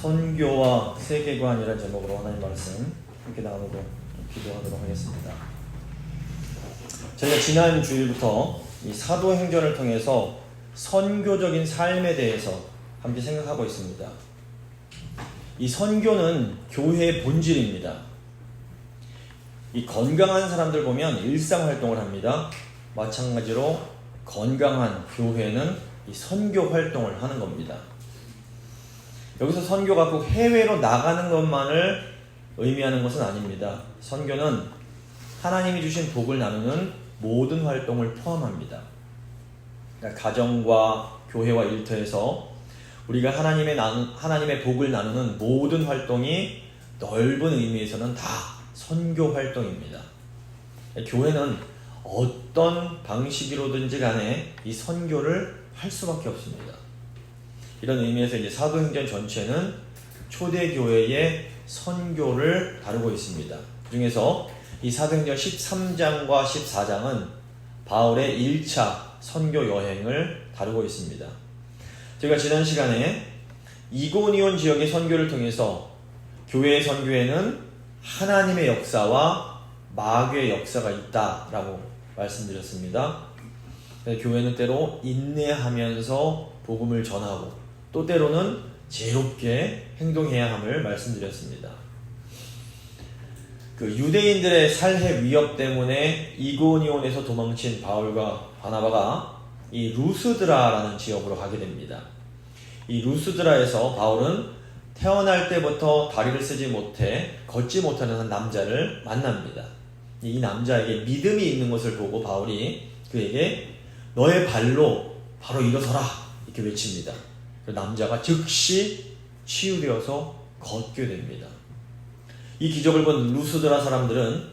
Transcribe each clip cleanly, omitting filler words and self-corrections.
선교와 세계관이라는 제목으로 하나님 말씀 함께 나누고 기도하도록 하겠습니다. 저희가 지난 주일부터 이 사도행전을 통해서 선교적인 삶에 대해서 함께 생각하고 있습니다. 이 선교는 교회의 본질입니다. 이 건강한 사람들 보면 일상활동을 합니다. 마찬가지로 건강한 교회는 이 선교 활동을 하는 겁니다. 여기서 선교가 꼭 해외로 나가는 것만을 의미하는 것은 아닙니다. 선교는 하나님이 주신 복을 나누는 모든 활동을 포함합니다. 그러니까 가정과 교회와 일터에서 우리가 하나님의 복을 나누는 모든 활동이 넓은 의미에서는 다 선교 활동입니다. 교회는 어떤 방식으로든지 간에 이 선교를 할 수밖에 없습니다. 이런 의미에서 이제 사도행전 전체는 초대교회의 선교를 다루고 있습니다. 그 중에서 이 사도행전 13장과 14장은 바울의 1차 선교 여행을 다루고 있습니다. 제가 지난 시간에 이고니온 지역의 선교를 통해서 교회의 선교에는 하나님의 역사와 마귀의 역사가 있다라고 말씀드렸습니다. 교회는 때로 인내하면서 복음을 전하고 또 때로는 지혜롭게 행동해야 함을 말씀드렸습니다. 그 유대인들의 살해 위협 때문에 이고니온에서 도망친 바울과 바나바가 이 루스드라라는 지역으로 가게 됩니다. 이 루스드라에서 바울은 태어날 때부터 다리를 쓰지 못해 걷지 못하는 한 남자를 만납니다. 이 남자에게 믿음이 있는 것을 보고 바울이 그에게 너의 발로 바로 일어서라 이렇게 외칩니다. 그 남자가 즉시 치유되어서 걷게 됩니다. 이 기적을 본 루스드라 사람들은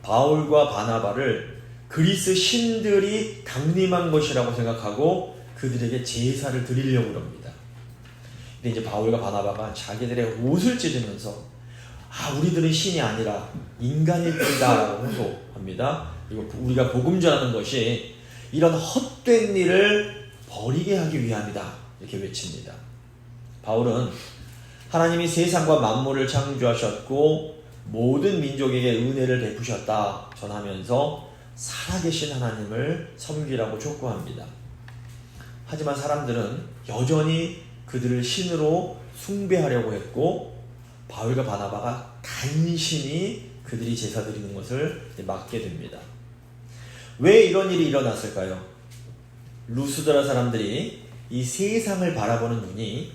바울과 바나바를 그리스 신들이 강림한 것이라고 생각하고 그들에게 제사를 드리려고 합니다. 근데 이제 바울과 바나바가 자기들의 옷을 찢으면서 우리들은 신이 아니라 인간일 뿐이다라고 호소합니다. 그리고 우리가 복음 전하는 것이 이런 헛된 일을 버리게 하기 위함이다 이렇게 외칩니다. 바울은 하나님이 세상과 만물을 창조하셨고 모든 민족에게 은혜를 베푸셨다 전하면서 살아계신 하나님을 섬기라고 촉구합니다. 하지만 사람들은 여전히 그들을 신으로 숭배하려고 했고 바울과 바나바가 간신히 그들이 제사 드리는 것을 막게 됩니다. 왜 이런 일이 일어났을까요? 루스드라 사람들이 이 세상을 바라보는 눈이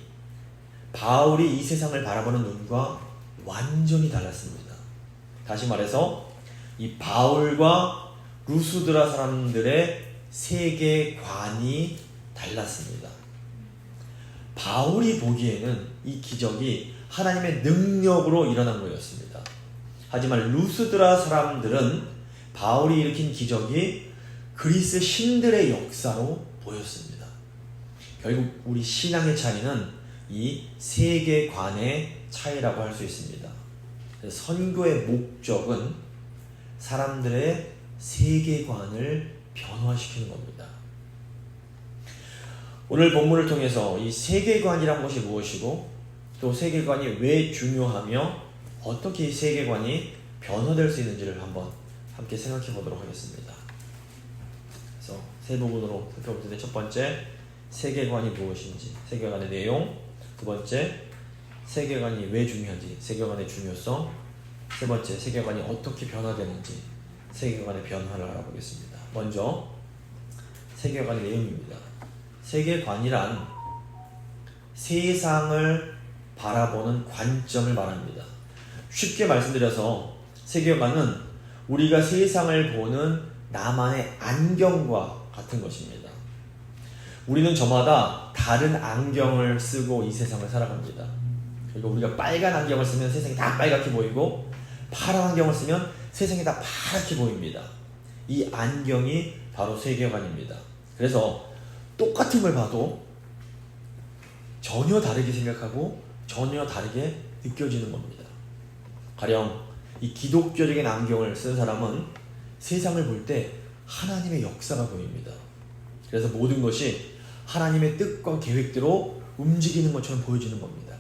바울이 이 세상을 바라보는 눈과 완전히 달랐습니다. 다시 말해서 이 바울과 루스드라 사람들의 세계관이 달랐습니다. 바울이 보기에는 이 기적이 하나님의 능력으로 일어난 거였습니다. 하지만 루스드라 사람들은 바울이 일으킨 기적이 그리스 신들의 역사로 보였습니다. 결국 우리 신앙의 차이는 이 세계관의 차이라고 할 수 있습니다. 선교의 목적은 사람들의 세계관을 변화시키는 겁니다. 오늘 본문을 통해서 이 세계관이란 것이 무엇이고 또 세계관이 왜 중요하며 어떻게 이 세계관이 변화될 수 있는지를 한번 함께 생각해 보도록 하겠습니다. 그래서 세 부분으로 살펴볼 텐데 첫 번째, 세계관이 무엇인지, 세계관의 내용. 두 번째, 세계관이 왜 중요한지, 세계관의 중요성. 세 번째, 세계관이 어떻게 변화되는지, 세계관의 변화를 알아보겠습니다. 먼저 세계관의 내용입니다. 세계관이란 세상을 바라보는 관점을 말합니다. 쉽게 말씀드려서 세계관은 우리가 세상을 보는 나만의 안경과 같은 것입니다. 우리는 저마다 다른 안경을 쓰고 이 세상을 살아갑니다. 그리고 우리가 빨간 안경을 쓰면 세상이 다 빨갛게 보이고 파란 안경을 쓰면 세상이 다 파랗게 보입니다. 이 안경이 바로 세계관입니다. 그래서 똑같은 걸 봐도 전혀 다르게 생각하고 전혀 다르게 느껴지는 겁니다. 가령 이 기독교적인 안경을 쓴 사람은 세상을 볼 때 하나님의 역사가 보입니다. 그래서 모든 것이 하나님의 뜻과 계획대로 움직이는 것처럼 보여지는 겁니다.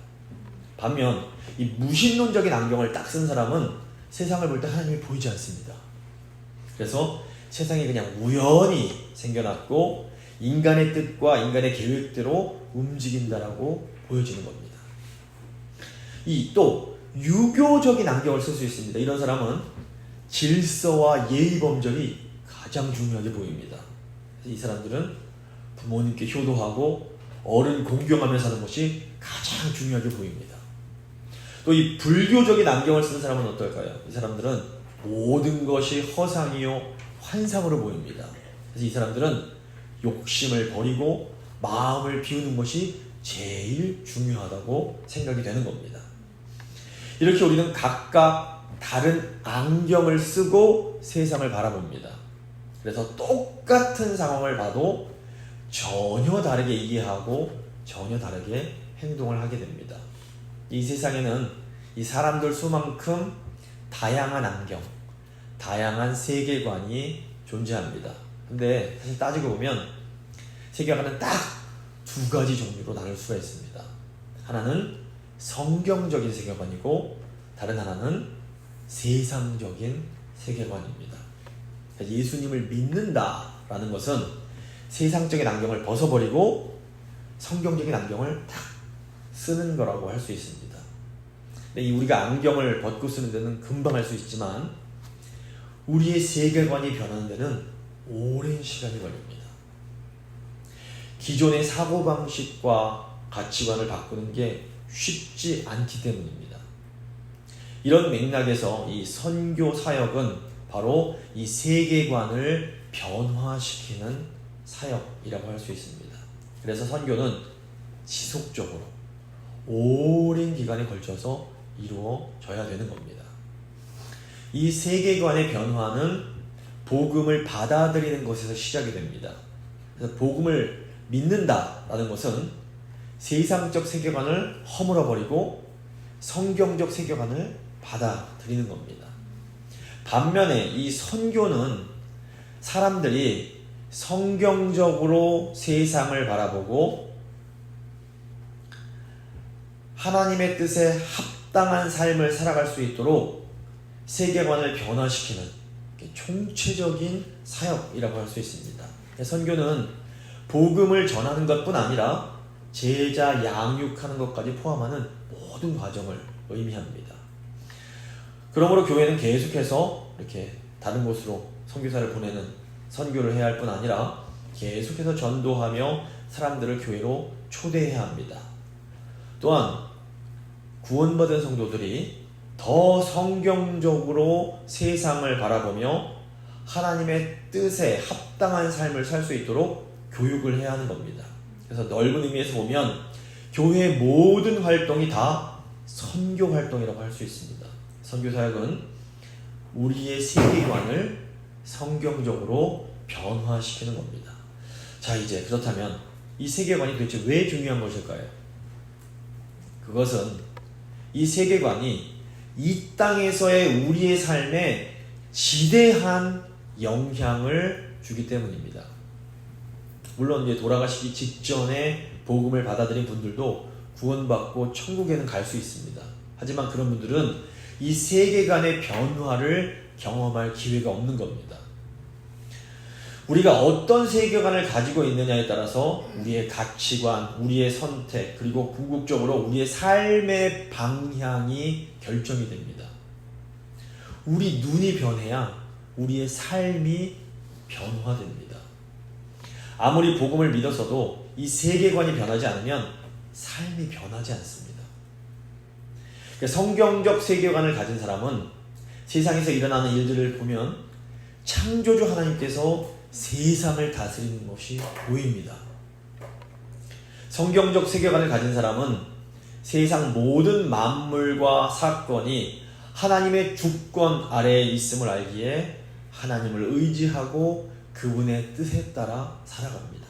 반면 이 무신론적인 안경을 딱 쓴 사람은 세상을 볼 때 하나님이 보이지 않습니다. 그래서 세상이 그냥 우연히 생겨났고 인간의 뜻과 인간의 계획대로 움직인다라고 보여지는 겁니다. 이 또 유교적인 안경을 쓸 수 있습니다. 이런 사람은 질서와 예의범절이 가장 중요하게 보입니다. 이 사람들은 부모님께 효도하고 어른 공경하면서 사는 것이 가장 중요하게 보입니다. 또 이 불교적인 안경을 쓰는 사람은 어떨까요? 이 사람들은 모든 것이 허상이요 환상으로 보입니다. 그래서 이 사람들은 욕심을 버리고 마음을 비우는 것이 제일 중요하다고 생각이 되는 겁니다. 이렇게 우리는 각각 다른 안경을 쓰고 세상을 바라봅니다. 그래서 똑같은 상황을 봐도 전혀 다르게 이해하고 전혀 다르게 행동을 하게 됩니다. 이 세상에는 이 사람들 수만큼 다양한 안경, 다양한 세계관이 존재합니다. 근데 사실 따지고 보면 세계관은 딱 두 가지 종류로 나눌 수가 있습니다. 하나는 성경적인 세계관이고 다른 하나는 세상적인 세계관입니다. 예수님을 믿는다라는 것은 세상적인 안경을 벗어버리고 성경적인 안경을 딱 쓰는 거라고 할 수 있습니다. 근데 우리가 안경을 벗고 쓰는 데는 금방 할 수 있지만 우리의 세계관이 변하는 데는 오랜 시간이 걸립니다. 기존의 사고방식과 가치관을 바꾸는 게 쉽지 않기 때문입니다. 이런 맥락에서 이 선교 사역은 바로 이 세계관을 변화시키는 사역이라고 할 수 있습니다. 그래서 선교는 지속적으로 오랜 기간에 걸쳐서 이루어져야 되는 겁니다. 이 세계관의 변화는 복음을 받아들이는 것에서 시작이 됩니다. 그래서 복음을 믿는다라는 것은 세상적 세계관을 허물어버리고 성경적 세계관을 받아들이는 겁니다. 반면에 이 선교는 사람들이 성경적으로 세상을 바라보고 하나님의 뜻에 합당한 삶을 살아갈 수 있도록 세계관을 변화시키는 총체적인 사역이라고 할 수 있습니다. 선교는 복음을 전하는 것뿐 아니라 제자 양육하는 것까지 포함하는 모든 과정을 의미합니다. 그러므로 교회는 계속해서 이렇게 다른 곳으로 선교사를 보내는 선교를 해야 할 뿐 아니라 계속해서 전도하며 사람들을 교회로 초대해야 합니다. 또한 구원받은 성도들이 더 성경적으로 세상을 바라보며 하나님의 뜻에 합당한 삶을 살 수 있도록 교육을 해야 하는 겁니다. 그래서 넓은 의미에서 보면 교회의 모든 활동이 다 선교 활동이라고 할 수 있습니다. 선교 사역은 우리의 세계관을 성경적으로 변화시키는 겁니다. 자, 이제 그렇다면 이 세계관이 도대체 왜 중요한 것일까요? 그것은 이 세계관이 이 땅에서의 우리의 삶에 지대한 영향을 주기 때문입니다. 물론 이제 돌아가시기 직전에 복음을 받아들인 분들도 구원받고 천국에는 갈 수 있습니다. 하지만 그런 분들은 이 세계관의 변화를 경험할 기회가 없는 겁니다. 우리가 어떤 세계관을 가지고 있느냐에 따라서 우리의 가치관, 우리의 선택, 그리고 궁극적으로 우리의 삶의 방향이 결정이 됩니다. 우리 눈이 변해야 우리의 삶이 변화됩니다. 아무리 복음을 믿어서도 이 세계관이 변하지 않으면 삶이 변하지 않습니다. 성경적 세계관을 가진 사람은 세상에서 일어나는 일들을 보면 창조주 하나님께서 세상을 다스리는 것이 보입니다. 성경적 세계관을 가진 사람은 세상 모든 만물과 사건이 하나님의 주권 아래에 있음을 알기에 하나님을 의지하고 그분의 뜻에 따라 살아갑니다.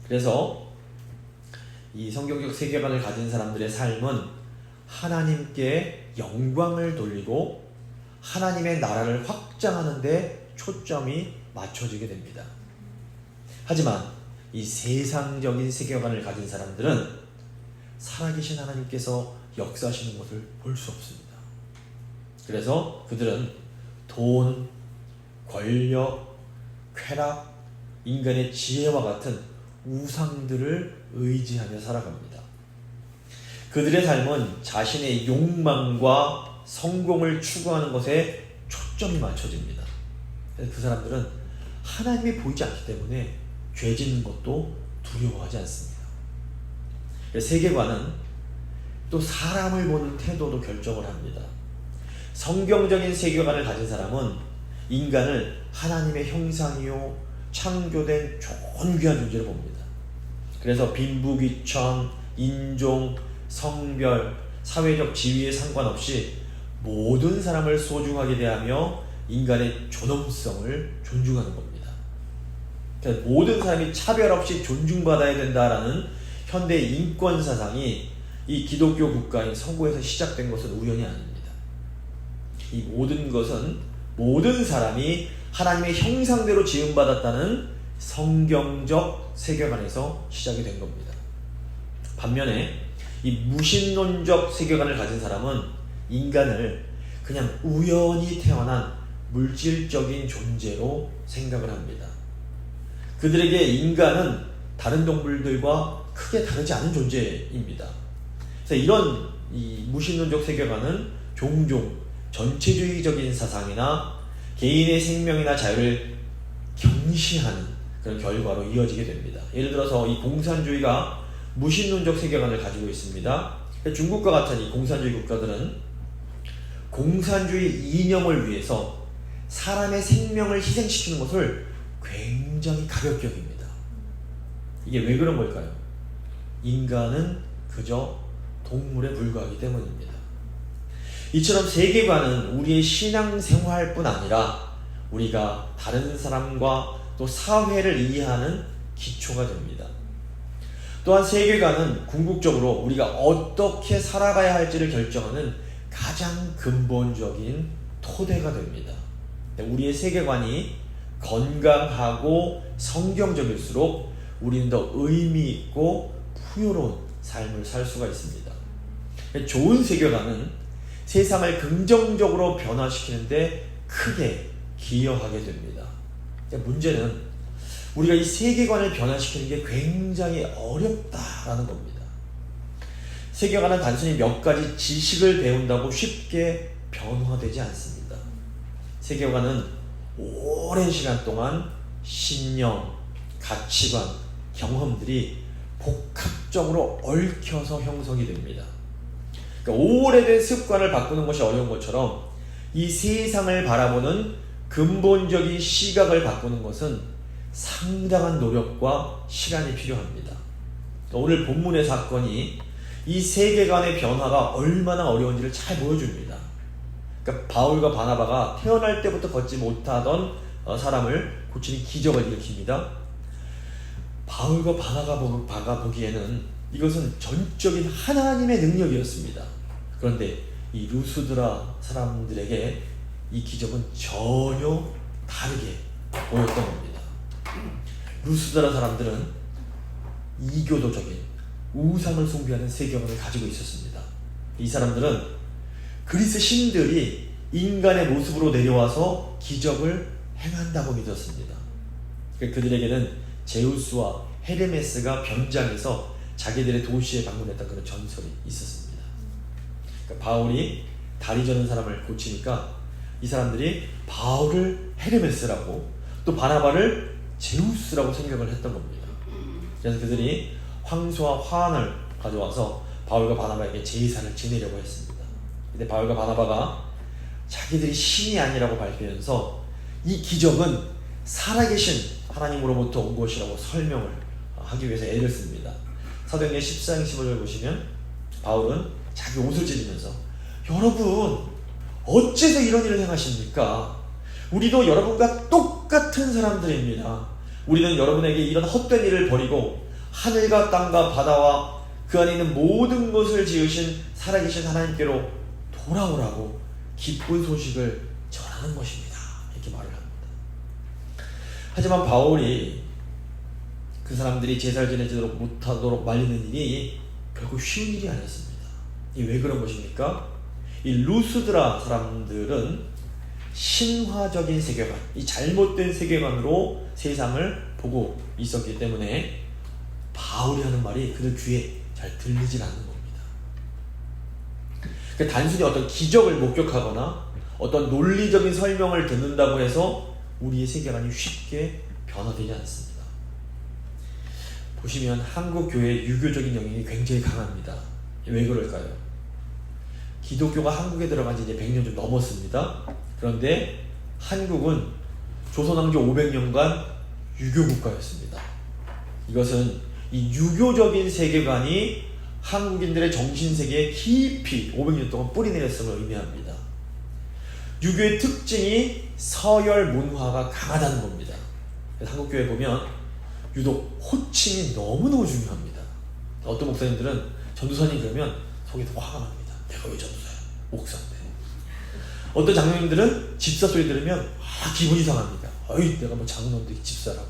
그래서 이 성경적 세계관을 가진 사람들의 삶은 하나님께 영광을 돌리고 하나님의 나라를 확장하는 데 초점이 맞춰지게 됩니다. 하지만 이 세상적인 세계관을 가진 사람들은 살아계신 하나님께서 역사하시는 것을 볼 수 없습니다. 그래서 그들은 돈, 권력, 쾌락, 인간의 지혜와 같은 우상들을 의지하며 살아갑니다. 그들의 삶은 자신의 욕망과 성공을 추구하는 것에 초점이 맞춰집니다. 그 사람들은 하나님이 보이지 않기 때문에 죄 짓는 것도 두려워하지 않습니다. 세계관은 또 사람을 보는 태도도 결정을 합니다. 성경적인 세계관을 가진 사람은 인간을 하나님의 형상이요 창조된 존귀한 존재로 봅니다. 그래서 빈부귀천, 인종, 성별, 사회적 지위에 상관없이 모든 사람을 소중하게 대하며 인간의 존엄성을 존중하는 겁니다. 그러니까 모든 사람이 차별 없이 존중받아야 된다라는 현대 인권 사상이 이 기독교 국가인 서구에서 시작된 것은 우연이 아닙니다. 이 모든 것은 모든 사람이 하나님의 형상대로 지음받았다는 성경적 세계관에서 시작이 된 겁니다. 반면에 이 무신론적 세계관을 가진 사람은 인간을 그냥 우연히 태어난 물질적인 존재로 생각을 합니다. 그들에게 인간은 다른 동물들과 크게 다르지 않은 존재입니다. 그래서 이런 이 무신론적 세계관은 종종 전체주의적인 사상이나 개인의 생명이나 자유를 경시하는 그런 결과로 이어지게 됩니다. 예를 들어서 이 공산주의가 무신론적 세계관을 가지고 있습니다. 중국과 같은 이 공산주의 국가들은 공산주의 이념을 위해서 사람의 생명을 희생시키는 것을 굉장히 가볍게 여깁니다. 이게 왜 그런 걸까요? 인간은 그저 동물에 불과하기 때문입니다. 이처럼 세계관은 우리의 신앙생활뿐 아니라 우리가 다른 사람과 또 사회를 이해하는 기초가 됩니다. 또한 세계관은 궁극적으로 우리가 어떻게 살아가야 할지를 결정하는 가장 근본적인 토대가 됩니다. 우리의 세계관이 건강하고 성경적일수록 우리는 더 의미 있고 풍요로운 삶을 살 수가 있습니다. 좋은 세계관은 세상을 긍정적으로 변화시키는데 크게 기여하게 됩니다. 문제는 우리가 이 세계관을 변화시키는 게 굉장히 어렵다라는 겁니다. 세계관은 단순히 몇 가지 지식을 배운다고 쉽게 변화되지 않습니다. 세계관은 오랜 시간 동안 신념, 가치관, 경험들이 복합적으로 얽혀서 형성이 됩니다. 그러니까 오래된 습관을 바꾸는 것이 어려운 것처럼 이 세상을 바라보는 근본적인 시각을 바꾸는 것은 상당한 노력과 시간이 필요합니다. 오늘 본문의 사건이 이 세계관의 변화가 얼마나 어려운지를 잘 보여줍니다. 그러니까 바울과 바나바가 태어날 때부터 걷지 못하던 사람을 고치는 기적을 일으킵니다. 바울과 바나바가 보기에는 이것은 전적인 하나님의 능력이었습니다. 그런데 이 루스드라 사람들에게 이 기적은 전혀 다르게 보였던 겁니다. 루스드라 사람들은 이교도적인 우상을 숭배하는 세계관을 가지고 있었습니다. 이 사람들은 그리스 신들이 인간의 모습으로 내려와서 기적을 행한다고 믿었습니다. 그들에게는 제우스와 헤르메스가 변장해서 자기들의 도시에 방문했던 그런 전설이 있었습니다. 그러니까 바울이 다리 저는 사람을 고치니까 이 사람들이 바울을 헤르메스라고 또 바나바를 제우스라고 생각을 했던 겁니다. 그래서 그들이 황소와 화환을 가져와서 바울과 바나바에게 제사를 지내려고 했습니다. 근데 바울과 바나바가 자기들이 신이 아니라고 밝히면서 이 기적은 살아계신 하나님으로부터 온 것이라고 설명을 하기 위해서 애를 씁니다. 사도행전 14장 15절 보시면 바울은 자기 옷을 찢으면서 여러분 어째서 이런 일을 행하십니까? 우리도 여러분과 똑같은 사람들입니다. 우리는 여러분에게 이런 헛된 일을 버리고 하늘과 땅과 바다와 그 안에 있는 모든 것을 지으신 살아계신 하나님께로 돌아오라고 기쁜 소식을 전하는 것입니다. 이렇게 말을 합니다. 하지만 바울이 그 사람들이 제사를 지내도록 못하도록 말리는 일이 결국 쉬운 일이 아니었습니다. 이 왜 그런 것입니까? 이 루스드라 사람들은 신화적인 세계관, 이 잘못된 세계관으로 세상을 보고 있었기 때문에 바울이 하는 말이 그들 귀에 잘 들리질 않는 겁니다. 그러니까 단순히 어떤 기적을 목격하거나 어떤 논리적인 설명을 듣는다고 해서 우리의 세계관이 쉽게 변화되지 않습니다. 보시면 한국 교회의 유교적인 영향이 굉장히 강합니다. 왜 그럴까요? 기독교가 한국에 들어간 지 이제 100년 좀 넘었습니다. 그런데 한국은 조선왕조 500년간 유교 국가였습니다. 이것은 이 유교적인 세계관이 한국인들의 정신세계에 깊이 500년 동안 뿌리내렸음을 의미합니다. 유교의 특징이 서열 문화가 강하다는 겁니다. 그래서 한국교회 보면 유독 호칭이 너무너무 중요합니다. 어떤 목사님들은 전도사님 그러면 속이 더 화가 납니다. 내가 왜 전도사야? 목사인데. 어떤 장로님들은 집사 소리 들으면 기분이 상합니다. 어이 내가 뭐 장로인데 집사라고.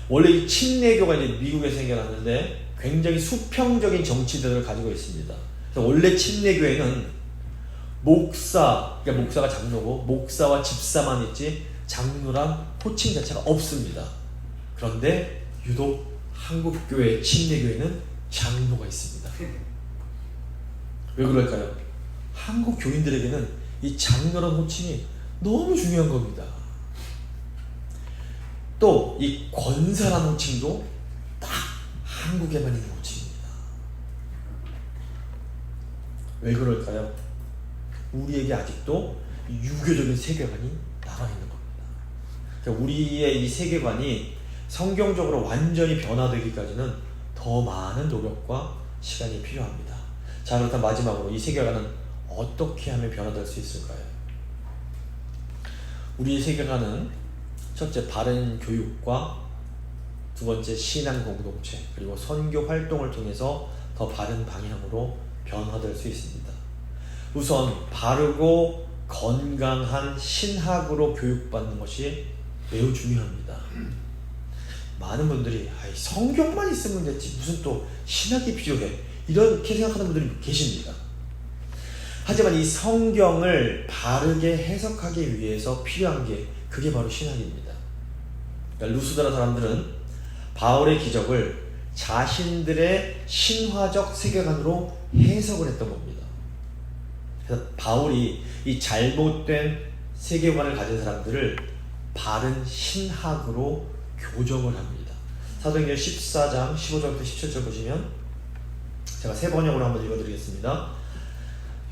원래 이 침례교가 이제 미국에 생겨났는데 굉장히 수평적인 정치들을 가지고 있습니다. 그래서 원래 침례교회는 목사, 그러니까 목사가 장로고 목사와 집사만 있지 장로란 호칭 자체가 없습니다. 그런데 유독 한국교회 침례교회는 장로가 있습니다. 왜 그럴까요? 한국 교인들에게는 이 장로란 호칭이 너무 중요한 겁니다. 또 이 권사란 호칭도 딱 한국에만 있는 호칭입니다. 왜 그럴까요? 우리에게 아직도 유교적인 세계관이 남아있는 겁니다. 그러니까 우리의 이 세계관이 성경적으로 완전히 변화되기까지는 더 많은 노력과 시간이 필요합니다. 자, 그렇다면 마지막으로 이 세계관은 어떻게 하면 변화될 수 있을까요? 우리의 세계관은 첫째, 바른 교육과 두 번째, 신앙 공동체, 그리고 선교 활동을 통해서 더 바른 방향으로 변화될 수 있습니다. 우선 바르고 건강한 신학으로 교육받는 것이 매우 중요합니다. 많은 분들이 성경만 있으면 됐지 무슨 또 신학이 필요해 이렇게 생각하는 분들이 계십니다. 하지만 이 성경을 바르게 해석하기 위해서 필요한 게 그게 바로 신학입니다. 그러니까 루스드라 사람들은 바울의 기적을 자신들의 신화적 세계관으로 해석을 했던 겁니다. 그래서 바울이 이 잘못된 세계관을 가진 사람들을 바른 신학으로 교정을 합니다. 사도행전 14장 15절부터 17절 보시면 제가 새 번역으로 한번 읽어드리겠습니다.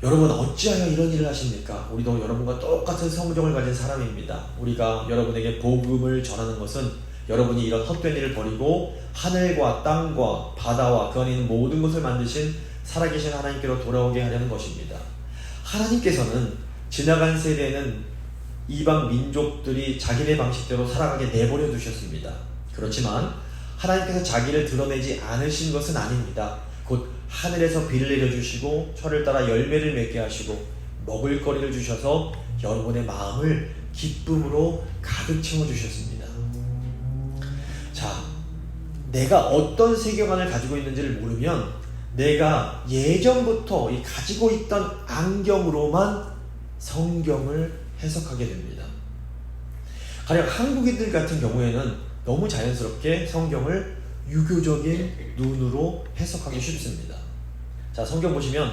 여러분 어찌하여 이런 일을 하십니까? 우리도 여러분과 똑같은 성정을 가진 사람입니다. 우리가 여러분에게 복음을 전하는 것은 여러분이 이런 헛된 일을 버리고 하늘과 땅과 바다와 그 안에 있는 모든 것을 만드신 살아계신 하나님께로 돌아오게 하려는 것입니다. 하나님께서는 지나간 세대에는 이방 민족들이 자기네 방식대로 살아가게 내버려 두셨습니다. 그렇지만 하나님께서 자기를 드러내지 않으신 것은 아닙니다. 곧 하늘에서 비를 내려주시고 철을 따라 열매를 맺게 하시고 먹을거리를 주셔서 여러분의 마음을 기쁨으로 가득 채워주셨습니다. 자, 내가 어떤 세계관을 가지고 있는지를 모르면 내가 예전부터 이 가지고 있던 안경으로만 성경을 해석하게 됩니다. 가령 한국인들 같은 경우에는 너무 자연스럽게 성경을 유교적인 눈으로 해석하기 쉽습니다. 자, 성경 보시면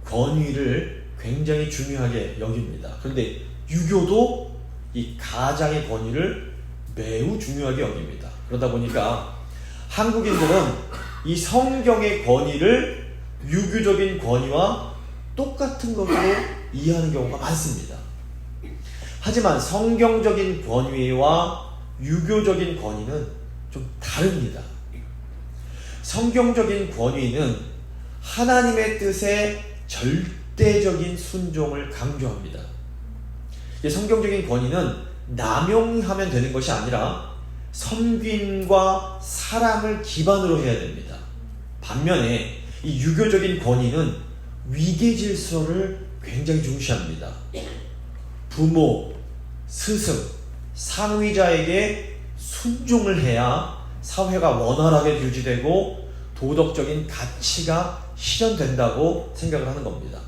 권위를 굉장히 중요하게 여깁니다. 그런데 유교도 이 가장의 권위를 매우 중요하게 여깁니다. 그러다 보니까 한국인들은 이 성경의 권위를 유교적인 권위와 똑같은 것으로 이해하는 경우가 많습니다. 하지만 성경적인 권위와 유교적인 권위는 좀 다릅니다. 성경적인 권위는 하나님의 뜻에 절대적인 순종을 강조합니다. 성경적인 권위는 남용하면 되는 것이 아니라 섬김과 사랑을 기반으로 해야 됩니다. 반면에 이 유교적인 권위는 위계 질서를 굉장히 중시합니다. 부모, 스승, 상위자에게 순종을 해야 사회가 원활하게 유지되고 도덕적인 가치가 실현된다고 생각을 하는 겁니다.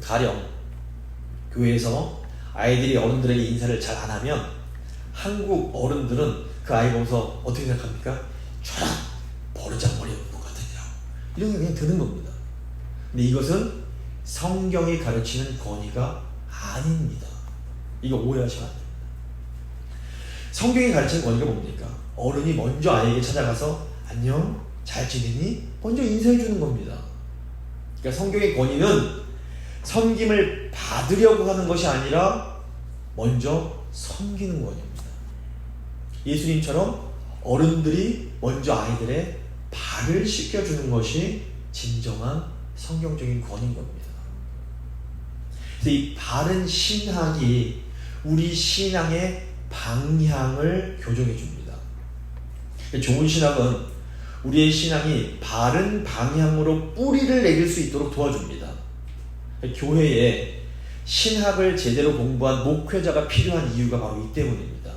가령 교회에서 아이들이 어른들에게 인사를 잘 안 하면 한국 어른들은 그 아이 보면서 어떻게 생각합니까? 저런 버르장머리 없는 것 같으냐, 이런 게 그냥 드는 겁니다. 근데 이것은 성경이 가르치는 권위가 아닙니다. 이거 오해하시면 안 됩니다. 성경이 가르치는 권위가 뭡니까? 어른이 먼저 아이에게 찾아가서 안녕, 잘 지내니? 먼저 인사해 주는 겁니다. 그러니까 성경의 권위는 섬김을 받으려고 하는 것이 아니라 먼저 섬기는 권위입니다. 예수님처럼 어른들이 먼저 아이들의 발을 씻겨주는 것이 진정한 성경적인 권위인 겁니다. 그래서 이 바른 신학이 우리 신앙의 방향을 교정해 줍니다. 좋은 신학은 우리의 신앙이 바른 방향으로 뿌리를 내릴 수 있도록 도와줍니다. 교회에 신학을 제대로 공부한 목회자가 필요한 이유가 바로 이 때문입니다.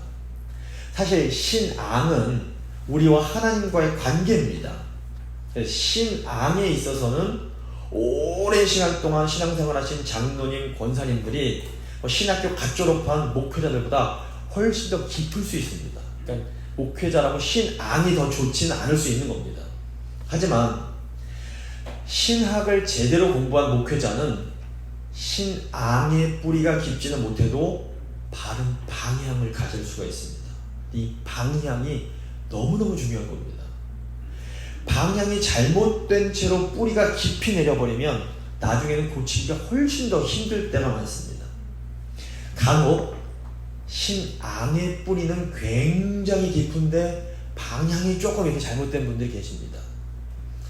사실 신앙은 우리와 하나님과의 관계입니다. 신앙에 있어서는 오랜 시간 동안 신앙생활 하신 장로님, 권사님들이 신학교 갓 졸업한 목회자들보다 훨씬 더 깊을 수 있습니다. 그러니까 목회자라고 신앙이 더 좋지는 않을 수 있는 겁니다. 하지만 신학을 제대로 공부한 목회자는 신앙의 뿌리가 깊지는 못해도 바른 방향을 가질 수가 있습니다. 이 방향이 너무너무 중요한 겁니다. 방향이 잘못된 채로 뿌리가 깊이 내려버리면 나중에는 고치기가 훨씬 더 힘들 때가 많습니다. 간혹 신앙의 뿌리는 굉장히 깊은데 방향이 조금 이렇게 잘못된 분들이 계십니다.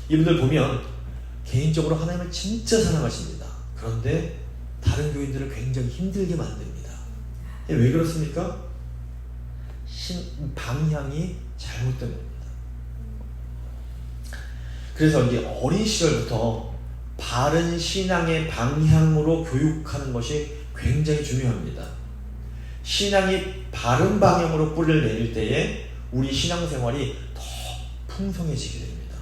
이분들 보면 개인적으로 하나님을 진짜 사랑하십니다. 그런데 다른 교인들을 굉장히 힘들게 만듭니다. 왜 그렇습니까? 방향이 잘못된 겁니다. 그래서 이제 어린 시절부터 바른 신앙의 방향으로 교육하는 것이 굉장히 중요합니다. 신앙이 바른 방향으로 뿌리를 내릴 때에 우리 신앙생활이 더 풍성해지게 됩니다.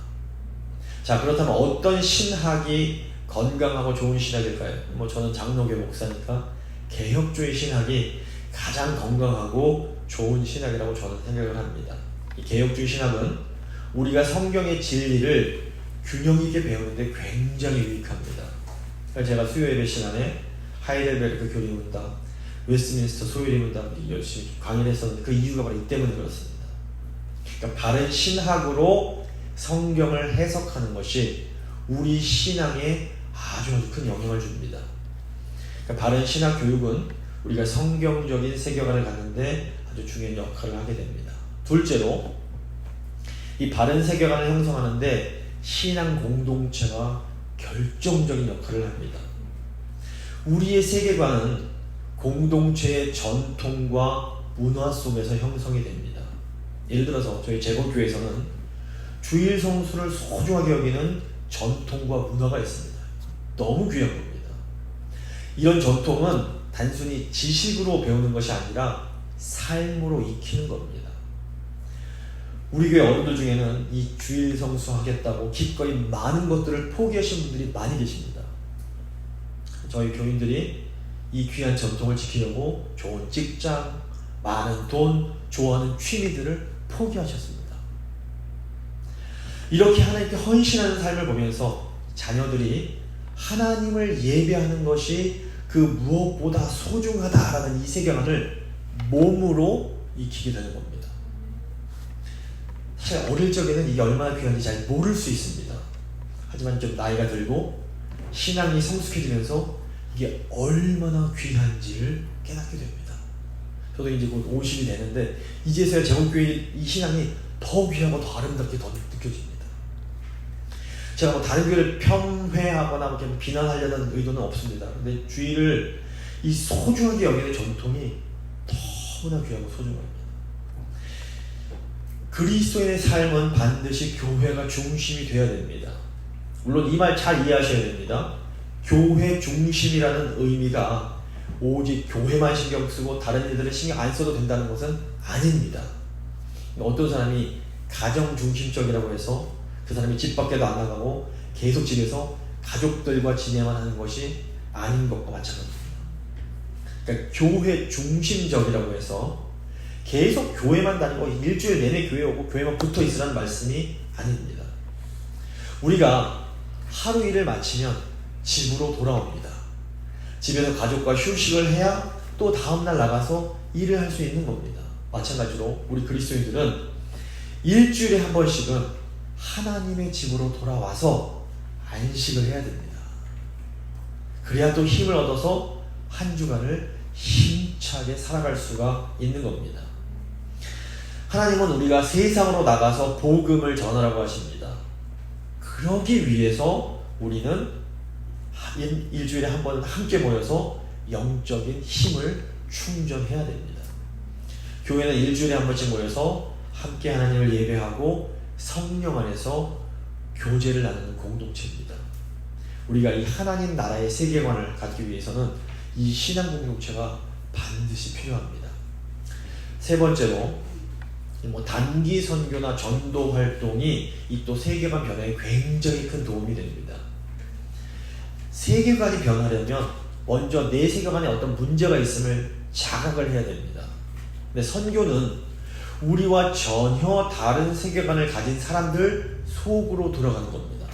자, 그렇다면 어떤 신학이 건강하고 좋은 신학일까요? 저는 장로교 목사니까 개혁주의 신학이 가장 건강하고 좋은 신학이라고 저는 생각을 합니다. 이 개혁주의 신학은 우리가 성경의 진리를 균형 있게 배우는데 굉장히 유익합니다. 제가 수요예배 시간에 하이델베르크 교리문답, 웨스트민스터 소요리문답 열심히 강의를 했었는데 그 이유가 바로 이 때문에 그렇습니다. 그러니까 바른 신학으로 성경을 해석하는 것이 우리 신앙에 아주 큰 영향을 줍니다. 그러니까 바른 신학 교육은 우리가 성경적인 세계관을 갖는데 아주 중요한 역할을 하게 됩니다. 둘째로, 이 바른 세계관을 형성하는데 신앙 공동체가 결정적인 역할을 합니다. 우리의 세계관은 공동체의 전통과 문화 속에서 형성이 됩니다. 예를 들어서 저희 제복교회에서는 주일 성수를 소중하게 여기는 전통과 문화가 있습니다. 너무 귀한 겁니다. 이런 전통은 단순히 지식으로 배우는 것이 아니라 삶으로 익히는 겁니다. 우리 교회 어른들 중에는 이 주일 성수 하겠다고 기꺼이 많은 것들을 포기하신 분들이 많이 계십니다. 저희 교인들이 이 귀한 전통을 지키려고 좋은 직장, 많은 돈, 좋아하는 취미들을 포기하셨습니다. 이렇게 하나님께 헌신하는 삶을 보면서 자녀들이 하나님을 예배하는 것이 그 무엇보다 소중하다라는 이 세계관을 몸으로 익히게 되는 겁니다. 사실 어릴 적에는 이게 얼마나 귀한지 잘 모를 수 있습니다. 하지만 좀 나이가 들고 신앙이 성숙해지면서 이게 얼마나 귀한지를 깨닫게 됩니다. 저도 이제 곧 50이 되는데 이제서야 제목교회 이 신앙이 더 귀하고 더 아름답게 더 느껴집니다. 제가 다른 교회를 폄훼하거나 비난하려는 의도는 없습니다. 근데 주의를 이 소중하게 여기는 전통이 너무나 귀하고 소중합니다. 그리스도인의 삶은 반드시 교회가 중심이 되어야 됩니다. 물론 이 말 잘 이해하셔야 됩니다. 교회 중심이라는 의미가 오직 교회만 신경 쓰고 다른 일들은 신경 안 써도 된다는 것은 아닙니다. 어떤 사람이 가정 중심적이라고 해서 그 사람이 집 밖에도 안 나가고 계속 집에서 가족들과 지내만 하는 것이 아닌 것과 마찬가지입니다. 그러니까 교회 중심적이라고 해서 계속 교회만 다니고 일주일 내내 교회 오고 교회만 붙어 있으라는 말씀이 아닙니다. 우리가 하루 일을 마치면 집으로 돌아옵니다. 집에서 가족과 휴식을 해야 또 다음날 나가서 일을 할 수 있는 겁니다. 마찬가지로 우리 그리스도인들은 일주일에 한 번씩은 하나님의 집으로 돌아와서 안식을 해야 됩니다. 그래야 또 힘을 얻어서 한 주간을 힘차게 살아갈 수가 있는 겁니다. 하나님은 우리가 세상으로 나가서 복음을 전하라고 하십니다. 그러기 위해서 우리는 일주일에 한 번 함께 모여서 영적인 힘을 충전해야 됩니다. 교회는 일주일에 한 번씩 모여서 함께 하나님을 예배하고 성령 안에서 교제를 나누는 공동체입니다. 우리가 이 하나님 나라의 세계관을 갖기 위해서는 이 신앙 공동체가 반드시 필요합니다. 세 번째로 단기 선교나 전도 활동이 이 또 세계관 변화에 굉장히 큰 도움이 됩니다. 세계관이 변하려면 먼저 내 세계관에 어떤 문제가 있음을 자각을 해야 됩니다. 근데 선교는 우리와 전혀 다른 세계관을 가진 사람들 속으로 들어가는 겁니다.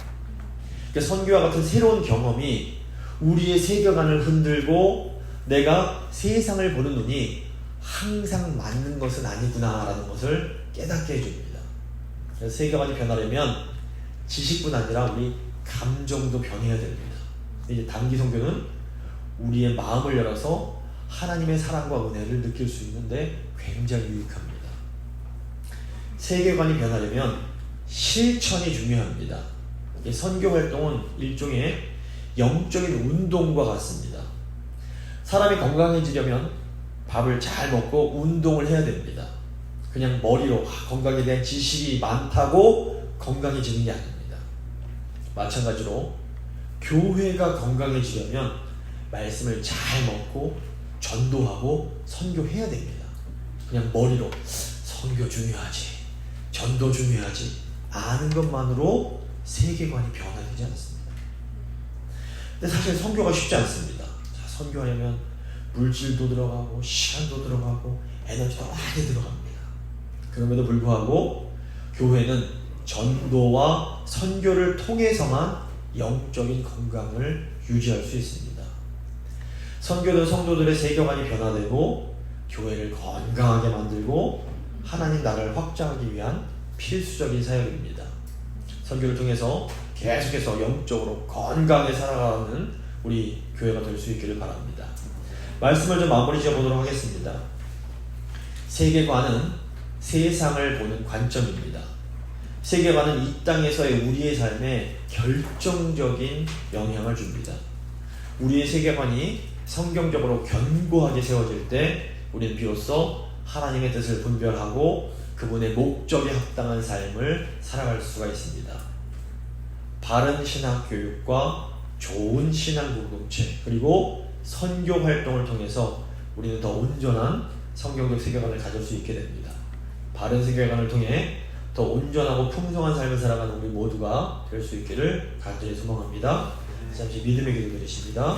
그러니까 선교와 같은 새로운 경험이 우리의 세계관을 흔들고 내가 세상을 보는 눈이 항상 맞는 것은 아니구나라는 것을 깨닫게 해줍니다. 그래서 세계관이 변하려면 지식뿐 아니라 우리 감정도 변해야 됩니다. 이제 단기 선교는 우리의 마음을 열어서 하나님의 사랑과 은혜를 느낄 수 있는데 굉장히 유익합니다. 세계관이 변하려면 실천이 중요합니다. 선교 활동은 일종의 영적인 운동과 같습니다. 사람이 건강해지려면 밥을 잘 먹고 운동을 해야 됩니다. 그냥 머리로 건강에 대한 지식이 많다고 건강해지는 게 아닙니다. 마찬가지로 교회가 건강해지려면 말씀을 잘 먹고 전도하고 선교해야 됩니다. 그냥 머리로 선교 중요하지, 전도 중요하지 아는 것만으로 세계관이 변화되지 않습니다. 근데 사실 선교가 쉽지 않습니다. 선교하려면 물질도 들어가고 시간도 들어가고 에너지도 많이 들어갑니다. 그럼에도 불구하고 교회는 전도와 선교를 통해서만 영적인 건강을 유지할 수 있습니다. 선교는 성도들의 세계관이 변화되고 교회를 건강하게 만들고 하나님 나라를 확장하기 위한 필수적인 사역입니다. 선교를 통해서 계속해서 영적으로 건강하게 살아가는 우리 교회가 될 수 있기를 바랍니다. 말씀을 좀 마무리 지어보도록 하겠습니다. 세계관은 세상을 보는 관점입니다. 세계관은 이 땅에서의 우리의 삶에 결정적인 영향을 줍니다. 우리의 세계관이 성경적으로 견고하게 세워질 때 우리는 비로소 하나님의 뜻을 분별하고 그분의 목적에 합당한 삶을 살아갈 수가 있습니다. 바른 신학 교육과 좋은 신앙 공동체 그리고 선교 활동을 통해서 우리는 더 온전한 성경적 세계관을 가질 수 있게 됩니다. 바른 세계관을 통해 더 온전하고 풍성한 삶을 살아가는 우리 모두가 될 수 있기를 간절히 소망합니다. 잠시 믿음의 기도 드리십니다.